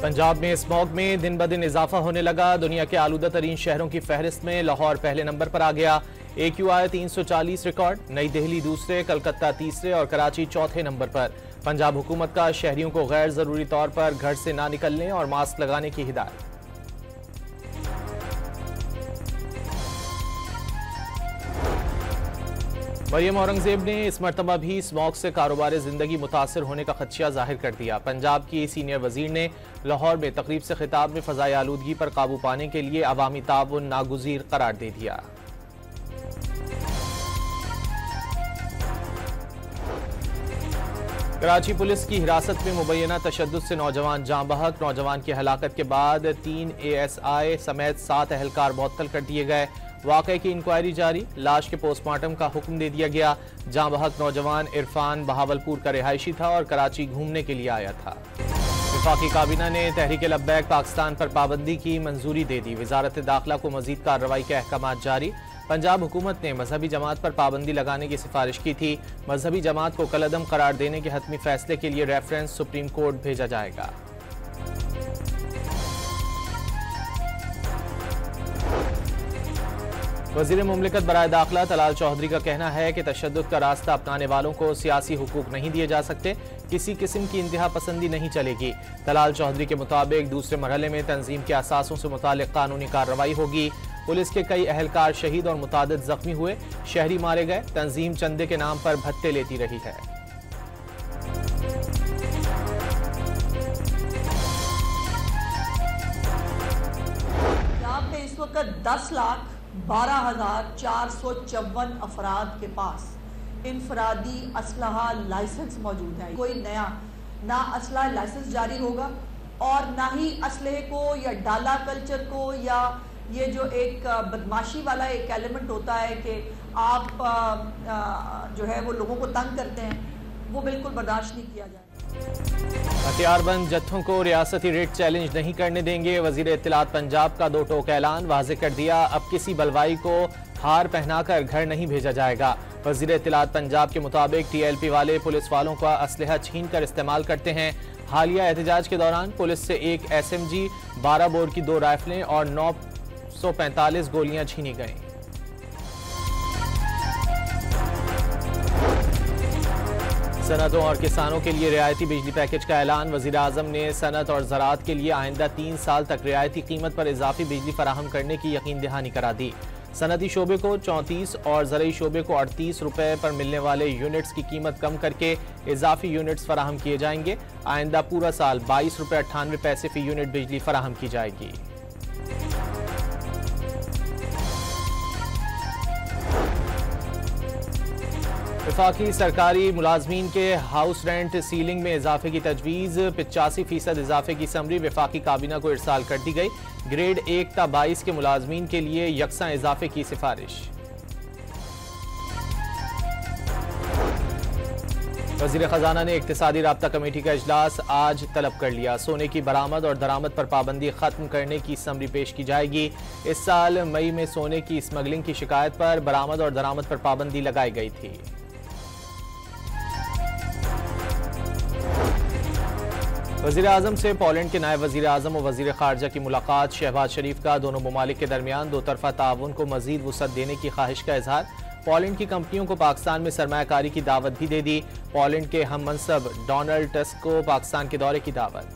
पंजाब में स्मॉग में दिन ब दिन इजाफा होने लगा। दुनिया के आलूदा तरीन शहरों की फहरिस्त में लाहौर पहले नंबर पर आ गया। AQI 340 रिकॉर्ड, नई दिल्ली दूसरे, कलकत्ता तीसरे और कराची चौथे नंबर पर। पंजाब हुकूमत का शहरियों को गैर जरूरी तौर पर घर से ना निकलने और मास्क लगाने की हिदायत। मरियम औरंगजेब ने इस मरतबा भी स्मॉग से कारोबार जिंदगी मुतासर होने का खदशा जाहिर कर दिया। पंजाब की सीनियर वजीर ने लाहौर में तकरीब से खिताब में फ़ज़ाई आलूदगी पर काबू पाने के लिए अवामी ताउन नागुज़ीर करार दे दिया। कराची पुलिस की हिरासत में मुबैना तशद्दुद से नौजवान जाँ बहक। नौजवान की हलाकत के बाद 3 ASI समेत 7 अहलकार मुअत्तल कर दिए गए। वाक़े की इंक्वायरी जारी, लाश के पोस्टमार्टम का हुक्म दे दिया गया। जाँ बहक नौजवान इरफान बहावलपुर का रिहायशी था और कराची घूमने के लिए आया था। वफाकी काबीना ने तहरीक लब्बैक पाकिस्तान पर पाबंदी की मंजूरी दे दी। वजारत दाखिला को मजीद कार्रवाई के अहकाम जारी। पंजाब हुकूमत ने मजहबी जमात पर पाबंदी लगाने की सिफारिश की थी। मजहबी जमात को कलअदम करार देने के हतमी फैसले के लिए रेफरेंस सुप्रीम कोर्ट भेजा जाएगा। वज़ीर मुमलिकत बराए दाखिला तलाल चौधरी का कहना है कि तशद्दुद का रास्ता अपनाने वालों को सियासी हुकूक नहीं दिए जा सकते। किसी किस्म की इंतहा पसंदी नहीं चलेगी। तलाल चौधरी के मुताबिक दूसरे मरहले में तंजीम के असासों से मुतालिक कानूनी कार्रवाई होगी। पुलिस के कई अहलकार शहीद और मुतादिद जख्मी हुए, शहरी मारे गए। तंजीम चंदे के नाम पर भत्ते लेती रही है। पंजाब में इस वक्त 10,12,454 अफराद के पास इनफरादी असलहा लाइसेंस मौजूद है। कोई नया ना असलहा लाइसेंस जारी होगा और ना ही असलहे को या डाला कल्चर को या ये जो एक बदमाशी वाला एक एलिमेंट होता है कि आप जो है वो लोगों को तंग करते हैं, वो बिल्कुल बर्दाश्त नहीं किया जाए। हथियारबंद जत्थों को रियासती रेट चैलेंज नहीं करने देंगे। वजीर इत्तलात पंजाब का 2 टोक ऐलान वाज़ेह कर दिया। अब किसी बलवाई को हार पहनाकर घर नहीं भेजा जाएगा। वजीर इत्तलात पंजाब के मुताबिक TLP वाले पुलिस वालों का असलहा छीन कर इस्तेमाल करते हैं। हालिया एहतजाज के दौरान पुलिस से 1 SMG, 12 बोर की 2 राइफलें और 945 गोलियां छीनी गईं। सनअतों और किसानों के लिए रियायती बिजली पैकेज का ऐलान। वज़ीर आज़म ने सनअत और ज़राअत के लिए आइंदा 3 साल तक रियायती कीमत पर इजाफी बिजली फराहम करने की यकीन दहानी करा दी। सनअती शोबे को 34 और ज़रई शोबे को 38 रुपये पर मिलने वाले यूनिट्स की कीमत कम करके इजाफी यूनिट्स फराहम किए जाएंगे। आइंदा पूरा साल 22 रुपये 98 पैसे फी यूनिट बिजली फराहम की जाएगी। वफाकी सरकारी मुलाजमीन के हाउस रेंट सीलिंग में इजाफे की तजवीज़। 85% इजाफे की समरी वफाकी काबीना को इरसाल कर दी गई। ग्रेड 1 ता 22 के मुलाजमीन के लिए यकसा इजाफे की सिफारिश। वज़ीर ख़जाना ने इक्तिसादी राब्ता कमेटी का इजलास आज तलब कर लिया। सोने की बरामद और दरामद पर पाबंदी खत्म करने की समरी पेश की जाएगी। इस साल मई में सोने की स्मगलिंग की शिकायत पर बरामद और दरामद पर पाबंदी लगाई गई थी। वज़ीर आज़म से पोलैंड के नायब वज़ीर आज़म और वज़ीर ख़ारजा की मुलाकात। शहबाज शरीफ का दोनों ममालिक के दरमियान 2 तरफ़ा ताउन को मज़ीद वुसअत देने की ख्वाहिश का इजहार। पोलैंड की कंपनियों को पाकिस्तान में सरमायाकारी की दावत भी दे दी। पोलैंड के हम मनसब डोनाल्ड टस्क को पाकिस्तान के दौरे की दावत।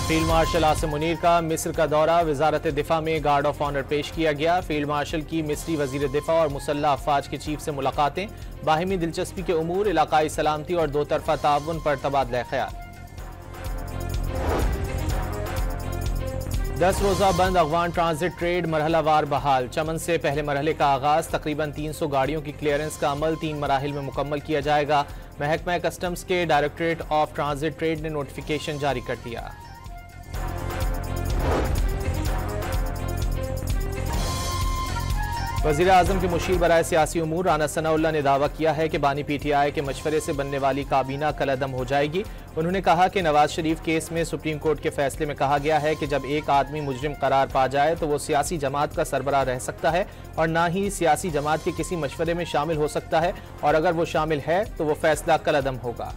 फील्ड मार्शल आसिम मुनीर का मिस्र का दौरा। वजारत दिफा में गार्ड ऑफ ऑनर पेश किया गया। फील्ड मार्शल की मिस्री वजीर दिफा और मुसल्लह अफवाज के चीफ से मुलाकातें। बाहिमी दिलचस्पी के उमूर, इलाकाई सलामती और 2 तरफ़ा ताउन पर तबादला ख्याल। 10 रोज़ा बंद अफगान ट्रांजिट ट्रेड मरहलावार बहाल। चमन से पहले मरहले का आगाज। तकरीबन 300 गाड़ियों की क्लियरेंस का अमल 3 मराहिल में मुकम्मल किया जाएगा। महकमा कस्टम्स के डायरेक्टरेट ऑफ ट्रांजिट ट्रेड ने नोटिफिकेशन जारी कर दिया। वज़ीर आज़म के मुशीर बराए सियासी उमूर राना सनाउल्लाह ने दावा किया है कि बानी PTI के मशवरे से बनने वाली काबीना कलअदम हो जाएगी। उन्होंने कहा कि नवाज शरीफ केस में सुप्रीम कोर्ट के फैसले में कहा गया है कि जब एक आदमी मुजरिम करार पा जाए तो वो सियासी जमात का सरबराह रह सकता है और ना ही सियासी जमात के किसी मशवरे में शामिल हो सकता है, और अगर वो शामिल है तो वो फैसला कलअदम होगा।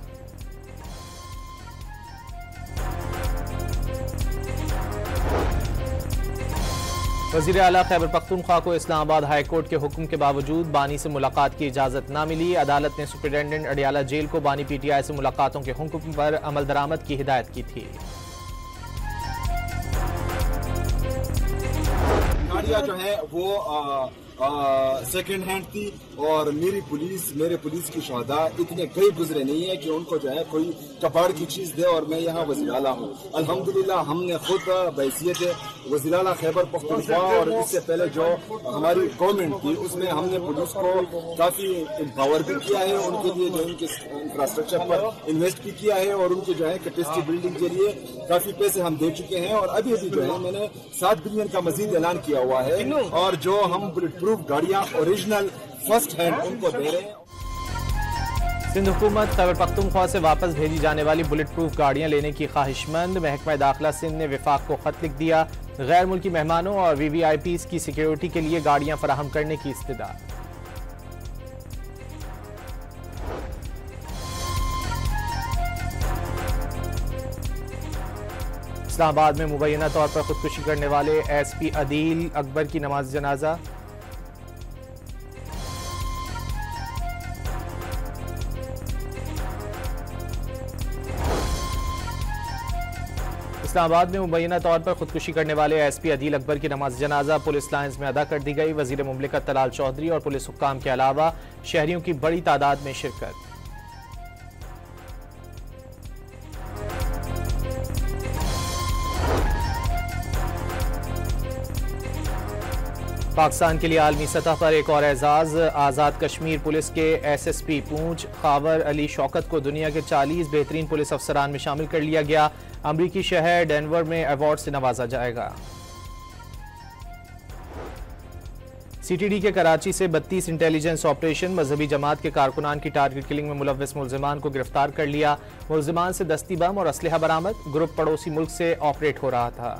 वज़ीर आला खैबर पख्तूनख्वा को इस्लामाबाद हाई कोर्ट के हुक्म के बावजूद बानी से मुलाकात की इजाज़त न मिली। अदालत ने सुप्रिंटेंडेंट अडियाला जेल को बानी PTI से मुलाकातों के हुक्म पर अमल दरामद की हिदायत की थी। गाड़ियाँ जो है वो सेकेंड हैंड थी और मेरे पुलिस की शहदा इतने कई गुजरे नहीं है कि उनको जो है कोई कबाड़ की चीज दे। और मैं यहाँ वज़ीर आला हूँ, अल्हम्दुलिल्लाह हमने खुद बहैसियत वज़ीर आला खैबर पख्तूनख्वा और इससे पहले जो हमारी गवर्नमेंट थी उसमें हमने पुलिस को काफी एम्पावर भी किया है, उनके लिए जो उनके इंफ्रास्ट्रक्चर पर इन्वेस्ट भी किया है और उनके जो है कैपेसिटी बिल्डिंग के लिए काफी पैसे हम दे चुके हैं। और अभी जो है मैंने 7 बिलियन का मजीद ऐलान किया हुआ है और जो हम बुलेट प्रूफ गाड़ियाँ ओरिजिनल फर्स्ट हैंड उनको दे रहे हैं। सिंध हुकूमत खैबर पख्तूनख्वा से वापस भेजी जाने वाली बुलेट प्रूफ गाड़ियां लेने की ख्वाहिशमंद। महकमा दाखिला सिंध ने विफाक को खत लिख दिया। गैर मुल्की मेहमानों और VVIPs की सिक्योरिटी के लिए गाड़ियां फराहम करने की इस्तदा। इस्लामाबाद में मुबैना तौर पर खुदकुशी करने वाले SP अदील अकबर की नमाज जनाजा। इस्लामाबाद में मुबैना तौर पर खुदकुशी करने वाले SP अदील अकबर की नमाज जनाजा पुलिस लाइन्स में अदा कर दी गई। वजीर मुमलिकत तलाल चौधरी और पुलिस हुक्काम के अलावा शहरियों की बड़ी तादाद में शिरकत। पाकिस्तान के लिए आलमी सतह पर एक और एजाज। आज़ाद कश्मीर पुलिस के SSP पूंछ खावर अली शौकत को दुनिया के 40 बेहतरीन पुलिस अफसरान में शामिल कर लिया गया। अमरीकी शहर डेनवर में अवार्ड से नवाजा जाएगा। CTD के कराची से 32 इंटेलिजेंस ऑपरेशन। मजहबी जमात के कारकुनान की टारगेट किलिंग में मुलव्वस मुलजिमान को गिरफ्तार कर लिया। मुलजिमान से दस्ती बम और असलहा बरामद। ग्रुप पड़ोसी मुल्क से ऑपरेट हो रहा था।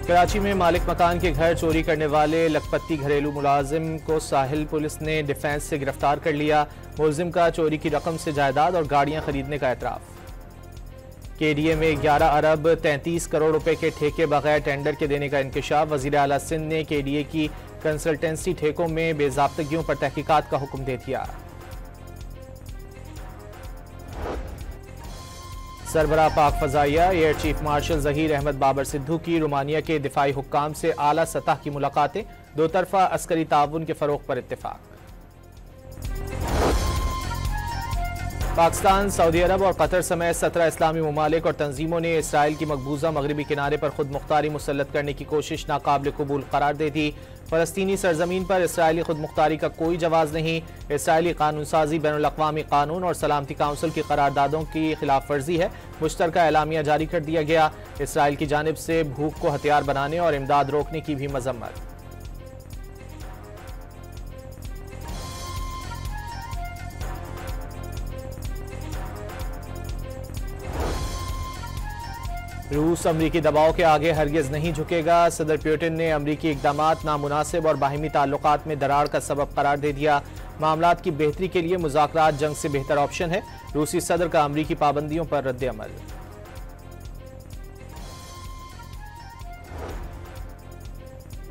कराची में मालिक मकान के घर चोरी करने वाले लखपति घरेलू मुलाजिम को साहिल पुलिस ने डिफेंस से गिरफ्तार कर लिया। मुलजिम का चोरी की रकम से जायदाद और गाड़ियां खरीदने का एतराफ। KDA में 11 अरब 33 करोड़ रुपए के ठेके बगैर टेंडर के देने का इंकशाफ। वज़ीर आला सिंध ने KDA की कंसल्टेंसी ठेकों में बेज़ाब्तगियों पर तहकीकात का हुक्म दे दिया। सरबराह पाक फजाइया air chief marshal Zaheer Ahmed Babar Sidhu की रोमानिया के दिफाई हुक्काम से आला सतह की मुलाकातें। दो तरफा अस्करी ताउन के फरोग पर इत्तेफाक। पाकिस्तान, सऊदी अरब और कतर समेत 17 इस्लामी ममालिक और तंजीमों ने इसराइल की मकबूजा मगरबी किनारे पर खुद मुख्तारी मुसल्लत करने की कोशिश नाकाबिल कबूल करार दे दी। फ़लस्तीनी सरजमीन पर इसराइली खुद मुख्तारी का कोई जवाज़ नहीं। इसराइली कानून साजी बैनुल अक़वामी कानून और सलामती काउंसिल की करारदादों की खिलाफ वर्जी है। मुश्तरका एलामिया जारी कर दिया गया। इसराइल की जानिब से भूख को हथियार बनाने और इमदाद रोकने की भी मजम्मत। रूस अमरीकी दबाव के आगे हरगिज नहीं झुकेगा। सदर पुतिन ने अमरीकी इक़दामात नामुनासिब और बाहिमी ताल्लुकात में दरार का सबब करार दे दिया। मामलात की बेहतरी के लिए मुज़ाकरात जंग से बेहतर ऑप्शन है। रूसी सदर का अमरीकी पाबंदियों पर रद्द-ए-अमल।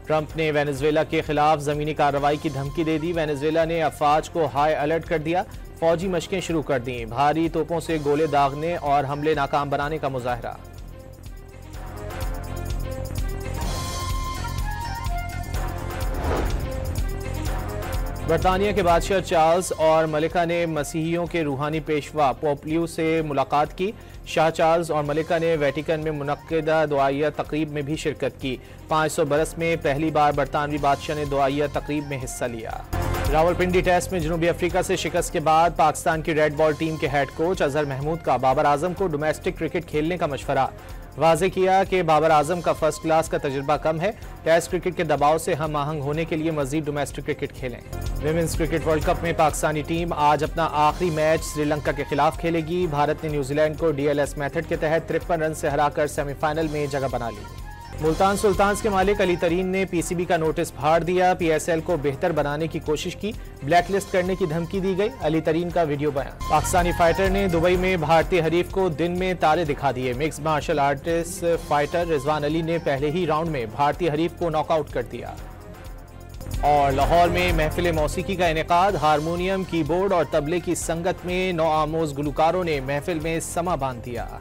ट्रंप ने वेनेजुएला के खिलाफ जमीनी कार्रवाई की धमकी दे दी। वेनेजुएला ने अफवाज को हाई अलर्ट कर दिया। फौजी मशकें शुरू कर दी। भारी तोपों से गोले दागने और हमले नाकाम बनाने का मुजाहरा। बरतानिया के बादशाह चार्ल्स और मलिका ने मसीहियों के रूहानी पेशवा पोप लियो से मुलाकात की। शाह चार्ल्स और मलिका ने वेटिकन में मुनक्किदा दुआइया तकरीब में भी शिरकत की। 500 बरस में पहली बार बरतानवी बादशाह ने दुआइया तकरीब में हिस्सा लिया। रावलपिंडी टेस्ट में जनूबी अफ्रीका से शिकस्त के बाद पाकिस्तान की रेड बॉल टीम के हेड कोच अजहर महमूद का बाबर आजम को डोमेस्टिक क्रिकेट खेलने का मशवरा। वाज़े किया कि बाबर आजम का फर्स्ट क्लास का तजुर्बा कम है, टेस्ट क्रिकेट के दबाव से हम आहंग होने के लिए मजीद डोमेस्टिक क्रिकेट खेलें। विमेंस क्रिकेट वर्ल्ड कप में पाकिस्तानी टीम आज अपना आखिरी मैच श्रीलंका के खिलाफ खेलेगी। भारत ने न्यूजीलैंड को DLS मेथड के तहत 53 रन से हराकर सेमीफाइनल में जगह बना ली। मुल्तान सुल्तान्स के मालिक अली तरीन ने PCB का नोटिस फाड़ दिया। PSL को बेहतर बनाने की कोशिश की, ब्लैकलिस्ट करने की धमकी दी गई। अली तरीन का वीडियो बयान। पाकिस्तानी फाइटर ने दुबई में भारतीय हरीफ को दिन में तारे दिखा दिए। Mix martial artist fighter Rizwan Ali ने पहले ही राउंड में भारतीय हरीफ को नॉकआउट कर दिया। और लाहौर में महफिल मौसीकी का इनेकाद। हारमोनियम, कीबोर्ड और तबले की संगत में नौ आमोज गुलकारों ने महफिल में समा बांध दिया।